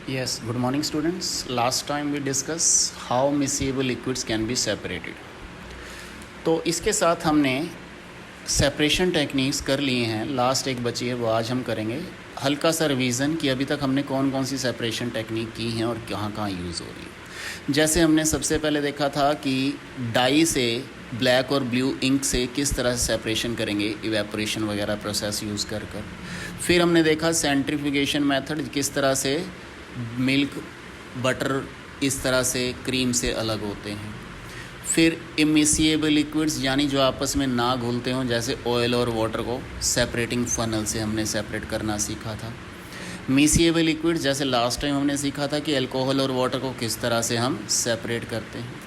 Yes, good morning students. Last time we discussed how miscible liquids can be separated. तो इसके साथ हमने separation techniques कर लिए हैं। लास्ट एक बची है, वो आज हम करेंगे। हल्का सा रिवीजन कि अभी तक हमने कौन कौन सी सेपरेशन टेक्निक की हैं और कहाँ कहाँ यूज़ हो रही है। जैसे हमने सबसे पहले देखा था कि डाई से ब्लैक और ब्लू इंक से किस तरह से सेपरेशन करेंगे, इवेपोरेशन वगैरह प्रोसेस यूज़ कर कर। फिर हमने देखा सेंट्रीफ्यूगेशन मेथड, किस तरह से मिल्क बटर इस तरह से क्रीम से अलग होते हैं। फिर इमिसिएबल लिक्विड्स यानी जो आपस में ना घुलते हों, जैसे ऑयल और वाटर को सेपरेटिंग फनल से हमने सेपरेट करना सीखा था। मिसिएबल लिक्विड्स जैसे लास्ट टाइम हमने सीखा था कि अल्कोहल और वाटर को किस तरह से हम सेपरेट करते हैं।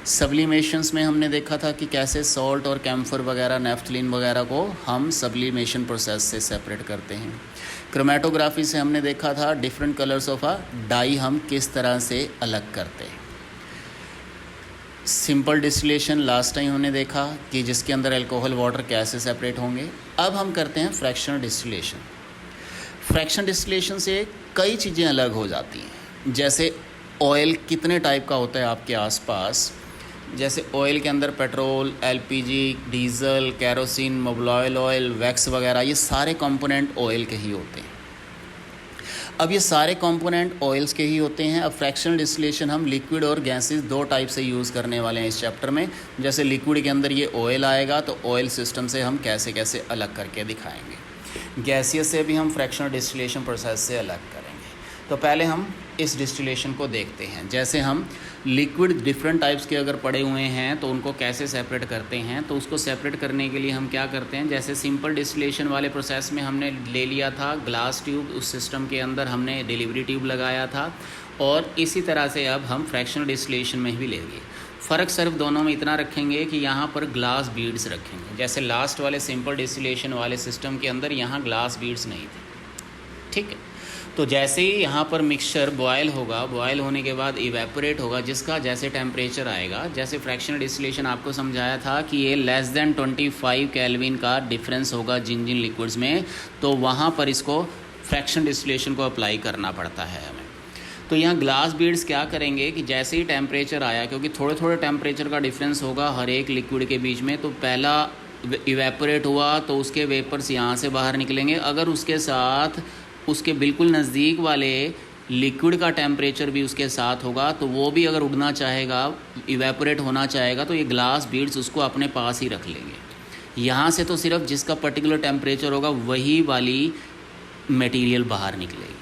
सब्लिमेशंस में हमने देखा था कि कैसे सॉल्ट और कैम्फर वगैरह, नेफ्थलीन वगैरह को हम सब्लिमेशन प्रोसेस से सेपरेट करते हैं। क्रोमेटोग्राफी से हमने देखा था different colours of a dye हम किस तरह से अलग करते हैं। सिंपल डिस्टिलेशन लास्ट टाइम हमने देखा कि जिसके अंदर अल्कोहल वाटर कैसे सेपरेट होंगे। अब हम करते हैं फ्रैक्शनल डिस्टिलेशन। फ्रैक्शनल डिस्टिलेशन से कई चीज़ें अलग हो जाती हैं। जैसे ऑयल कितने टाइप का होता है आपके आसपास, जैसे ऑयल के अंदर petrol, LPG, diesel, kerosene, Mobil oil, wax वगैरह, ये सारे कंपोनेंट ऑयल के ही होते हैं। अब ये सारे कंपोनेंट ऑयल्स के ही होते हैं। अब फ्रैक्शनल डिस्टिलेशन हम लिक्विड और गैसेस दो टाइप से यूज़ करने वाले हैं इस चैप्टर में। जैसे लिक्विड के अंदर ये ऑयल आएगा तो ऑयल सिस्टम से हम कैसे कैसे अलग करके दिखाएंगे। गैसियस से भी हम फ्रैक्शनल डिस्टिलेशन प्रोसेस से अलग करेंगे। तो पहले हम इस डिस्टिलेशन को देखते हैं। जैसे हम लिक्विड डिफरेंट टाइप्स के अगर पड़े हुए हैं तो उनको कैसे सेपरेट करते हैं, तो उसको सेपरेट करने के लिए हम क्या करते हैं। जैसे सिंपल डिस्टिलेशन वाले प्रोसेस में हमने ले लिया था ग्लास ट्यूब, उस सिस्टम के अंदर हमने डिलीवरी ट्यूब लगाया था, और इसी तरह से अब हम फ्रैक्शनल डिस्टिलेशन में भी लेंगे। फ़र्क सिर्फ दोनों में इतना रखेंगे कि यहाँ पर ग्लास बीड्स रखेंगे। जैसे लास्ट वाले सिंपल डिस्टिलेशन वाले सिस्टम के अंदर यहाँ ग्लास बीड्स नहीं थे, ठीक है। तो जैसे ही यहाँ पर मिक्सचर बॉयल होगा, बॉयल होने के बाद इवेपोरेट होगा, जिसका जैसे टेम्परेचर आएगा, जैसे फ्रैक्शनल डिस्टिलेशन आपको समझाया था कि ये लेस देन 25 केल्विन का डिफरेंस होगा जिन जिन लिक्विड्स में, तो वहाँ पर इसको फ्रैक्शनल डिस्टिलेशन को अप्लाई करना पड़ता है हमें। तो यहाँ ग्लास बीड्स क्या करेंगे कि जैसे ही टेम्परेचर आया, क्योंकि थोड़े थोड़े टेम्परेचर का डिफरेंस होगा हर एक लिक्विड के बीच में, तो पहला इवेपोरेट हुआ तो उसके वेपर्स यहाँ से बाहर निकलेंगे। अगर उसके साथ उसके बिल्कुल नज़दीक वाले लिक्विड का टेम्परेचर भी उसके साथ होगा तो वो भी अगर उड़ना चाहेगा, इवेपोरेट होना चाहेगा, तो ये ग्लास बीड्स उसको अपने पास ही रख लेंगे। यहाँ से तो सिर्फ जिसका पर्टिकुलर टेम्परेचर होगा वही वाली मटेरियल बाहर निकलेगी।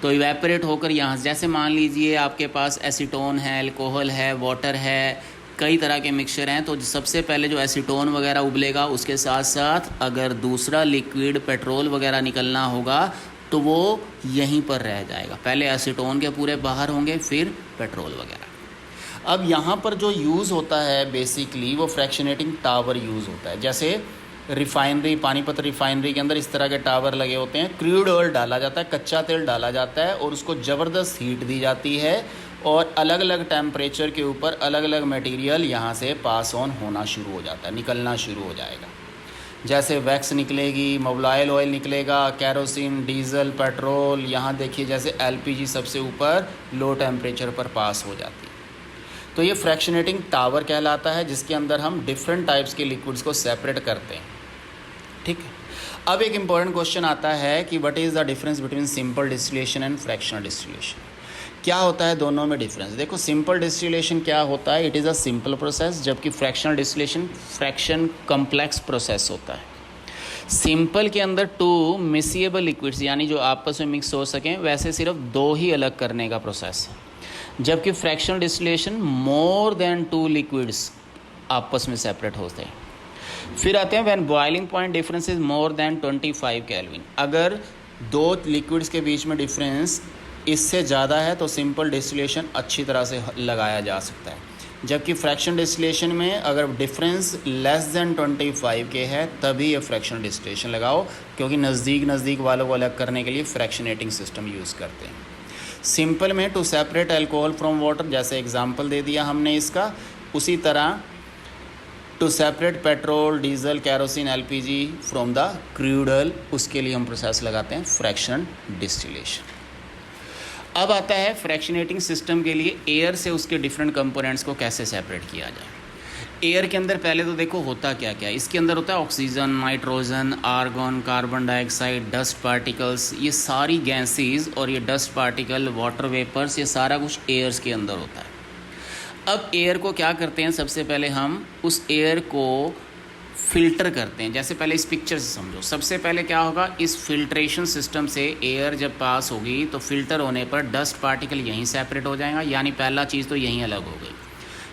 तो इवेपोरेट होकर यहाँ, जैसे मान लीजिए आपके पास एसीटोन है, अल्कोहल है, वाटर है, कई तरह के मिक्सचर हैं, तो सबसे पहले जो एसीटोन वगैरह उबलेगा, उसके साथ साथ अगर दूसरा लिक्विड पेट्रोल वगैरह निकलना होगा तो वो यहीं पर रह जाएगा। पहले एसीटोन के पूरे बाहर होंगे, फिर पेट्रोल वगैरह। अब यहाँ पर जो यूज़ होता है बेसिकली वो फ्रैक्शनेटिंग टावर यूज़ होता है। जैसे रिफाइनरी, पानीपत रिफाइनरी के अंदर इस तरह के टावर लगे होते हैं। क्रूड ऑयल डाला जाता है, कच्चा तेल डाला जाता है, और उसको ज़बरदस्त हीट दी जाती है, और अलग अलग टेम्परेचर के ऊपर अलग अलग मटेरियल यहाँ से पास ऑन होना शुरू हो जाता है, निकलना शुरू हो जाएगा। जैसे वैक्स निकलेगी, मोबिल ऑयल निकलेगा, केरोसिन, डीजल, पेट्रोल, यहाँ देखिए जैसे एलपीजी सबसे ऊपर लो टेम्परेचर पर पास हो जाती है। तो ये फ्रैक्शनेटिंग टावर कहलाता है, जिसके अंदर हम डिफरेंट टाइप्स के लिक्विड्स को सेपरेट करते हैं, ठीक है। अब एक इम्पॉर्टेंट क्वेश्चन आता है कि what is the difference between simple distillation and fractional distillation. क्या होता है दोनों में डिफरेंस। देखो, सिंपल डिस्टिलेशन क्या होता है, it is a simple process, जबकि fractional distillation fraction complex process होता है। सिंपल के अंदर टू मिसिएबल लिक्विड्स यानी जो आपस में मिक्स हो सकें, वैसे सिर्फ दो ही अलग करने का प्रोसेस है, जबकि fractional distillation more than 2 liquids आपस में सेपरेट होते हैं। फिर आते हैं when boiling point difference is more than 25 kelvin. अगर दो लिक्विड्स के बीच में डिफरेंस इससे ज़्यादा है तो सिंपल डिस्टिलेशन अच्छी तरह से लगाया जा सकता है, जबकि फ्रैक्शनल डिस्टिलेशन में अगर डिफरेंस लेस देन 25 के है तभी ये फ्रैक्शनल डिस्टिलेशन लगाओ, क्योंकि नज़दीक वालों को अलग करने के लिए फ्रैक्शनेटिंग सिस्टम यूज़ करते हैं। सिंपल में to separate alcohol from water, जैसे एग्जांपल दे दिया हमने इसका, उसी तरह to separate petrol, diesel, kerosene, LPG from the crude oil, उसके लिए हम प्रोसेस लगाते हैं फ्रैक्शनल डिस्टिलेशन। अब आता है फ्रैक्शनेटिंग सिस्टम के लिए एयर से उसके डिफरेंट कंपोनेंट्स को कैसे सेपरेट किया जाए। एयर के अंदर पहले तो देखो होता क्या क्या, इसके अंदर होता है oxygen, nitrogen, argon, carbon dioxide, dust particles, ये सारी गैसेस और ये डस्ट पार्टिकल, वाटर वेपर्स, ये सारा कुछ एयर्स के अंदर होता है। अब एयर को क्या करते हैं, सबसे पहले हम उस एयर को फ़िल्टर करते हैं। जैसे पहले इस पिक्चर से समझो, सबसे पहले क्या होगा, इस फिल्ट्रेशन सिस्टम से एयर जब पास होगी तो फिल्टर होने पर डस्ट पार्टिकल यहीं सेपरेट हो जाएगा, यानी पहला चीज़ तो यहीं अलग हो गई।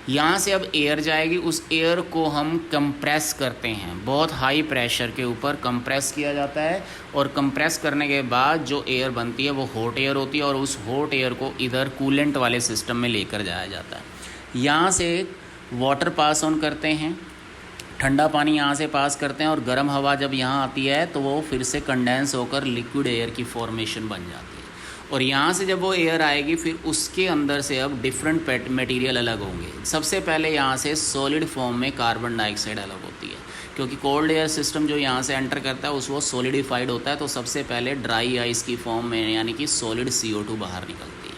यहाँ से अब एयर जाएगी, उस एयर को हम कंप्रेस करते हैं, बहुत हाई प्रेशर के ऊपर कंप्रेस किया जाता है, और कंप्रेस करने के बाद जो एयर बनती है वो हॉट एयर होती है, और उस हॉट एयर को इधर कूलेंट वाले सिस्टम में लेकर जाया जाता है। यहाँ से वाटर पास ऑन करते हैं, ठंडा पानी यहाँ से पास करते हैं, और गर्म हवा जब यहाँ आती है तो वो फिर से कंडेंस होकर लिक्विड एयर की फॉर्मेशन बन जाती है। और यहाँ से जब वो एयर आएगी फिर उसके अंदर से अब डिफरेंट मटेरियल अलग होंगे। सबसे पहले यहाँ से सॉलिड फॉर्म में कार्बन डाइऑक्साइड अलग होती है, क्योंकि कोल्ड एयर सिस्टम जो यहाँ से एंटर करता है वो सॉलिडिफाइड होता है, तो सबसे पहले ड्राई आइस की फॉर्म में यानी कि सॉलिड CO2 बाहर निकलती है।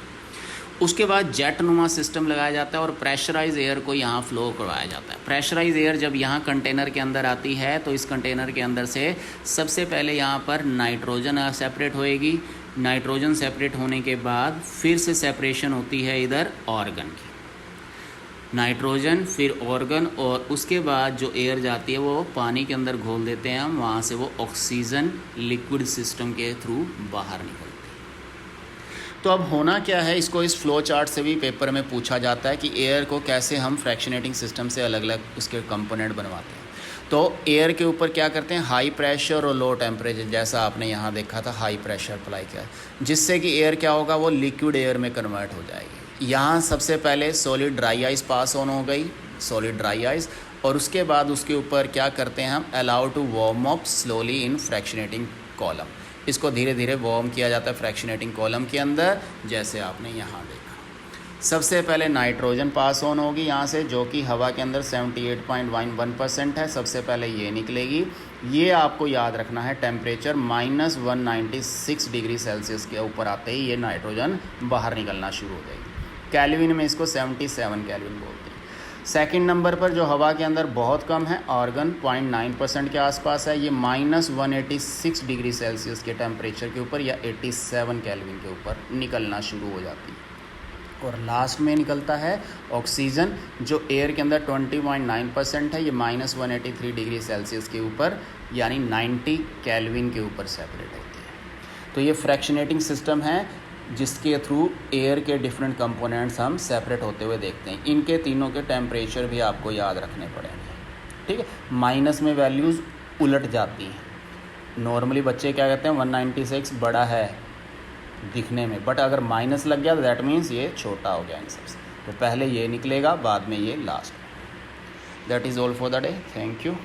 उसके बाद जेट नुमा सिस्टम लगाया जाता है और प्रेशराइज एयर को यहाँ फ्लो करवाया जाता है। प्रेशराइज एयर जब यहाँ कंटेनर के अंदर आती है तो इस कंटेनर के अंदर से सबसे पहले यहाँ पर नाइट्रोजन सेपरेट होएगी। नाइट्रोजन सेपरेट होने के बाद फिर से सेपरेशन होती है इधर ऑर्गन की, नाइट्रोजन फिर ऑर्गन, और उसके बाद जो एयर जाती है वो पानी के अंदर घोल देते हैं हम, वहाँ से वो ऑक्सीजन लिक्विड सिस्टम के थ्रू बाहर निकलती है। तो अब होना क्या है, इसको इस फ्लो चार्ट से भी पेपर में पूछा जाता है कि एयर को कैसे हम फ्रैक्शनेटिंग सिस्टम से अलग अलग उसके कंपोनेंट बनवाते हैं। तो एयर के ऊपर क्या करते हैं, हाई प्रेशर और लो टेम्परेचर, जैसा आपने यहाँ देखा था हाई प्रेशर अप्लाई किया, जिससे कि एयर क्या होगा, वो लिक्विड एयर में कन्वर्ट हो जाएगी। यहाँ सबसे पहले solid dry ice pass on हो गई, सॉलिड ड्राई आइस, और उसके बाद उसके ऊपर क्या करते हैं हम, allow to warm up slowly in fractionating column. इसको धीरे धीरे वार्म किया जाता है फ्रैक्शनेटिंग कॉलम के अंदर, जैसे आपने यहाँ देखा। सबसे पहले नाइट्रोजन पास ऑन होगी यहाँ से, जो कि हवा के अंदर 78.11% है। सबसे पहले ये निकलेगी। ये आपको याद रखना है, टेम्परेचर -196 डिग्री सेल्सियस के ऊपर आते ही ये नाइट्रोजन बाहर निकलना शुरू हो जाएगी। कैल्विन में इसको 77 कैल्विन बोलते हैं। सेकंड नंबर पर जो हवा के अंदर बहुत कम है, आर्गन 0.9% के आसपास है, ये -186 डिग्री सेल्सियस के टेम्परेचर के ऊपर या 87 कैल्विन के ऊपर निकलना शुरू हो जाती है। और लास्ट में निकलता है ऑक्सीजन, जो एयर के अंदर 20.9% है, ये -183 डिग्री सेल्सियस के ऊपर यानी 90 कैल्विन के ऊपर सेपरेट होती है। तो ये फ्रैक्शनेटिंग सिस्टम है जिसके थ्रू एयर के डिफरेंट कंपोनेंट्स हम सेपरेट होते हुए देखते हैं। इनके तीनों के टेम्परेचर भी आपको याद रखने पड़ेंगे, ठीक है। माइनस में वैल्यूज़ उलट जाती हैं। नॉर्मली बच्चे क्या कहते हैं, 196 बड़ा है दिखने में, बट अगर माइनस लग गया तो दैट मीन्स ये छोटा हो गया इन सबसे। तो पहले ये निकलेगा, बाद में ये last. That is all for the day. Thank you.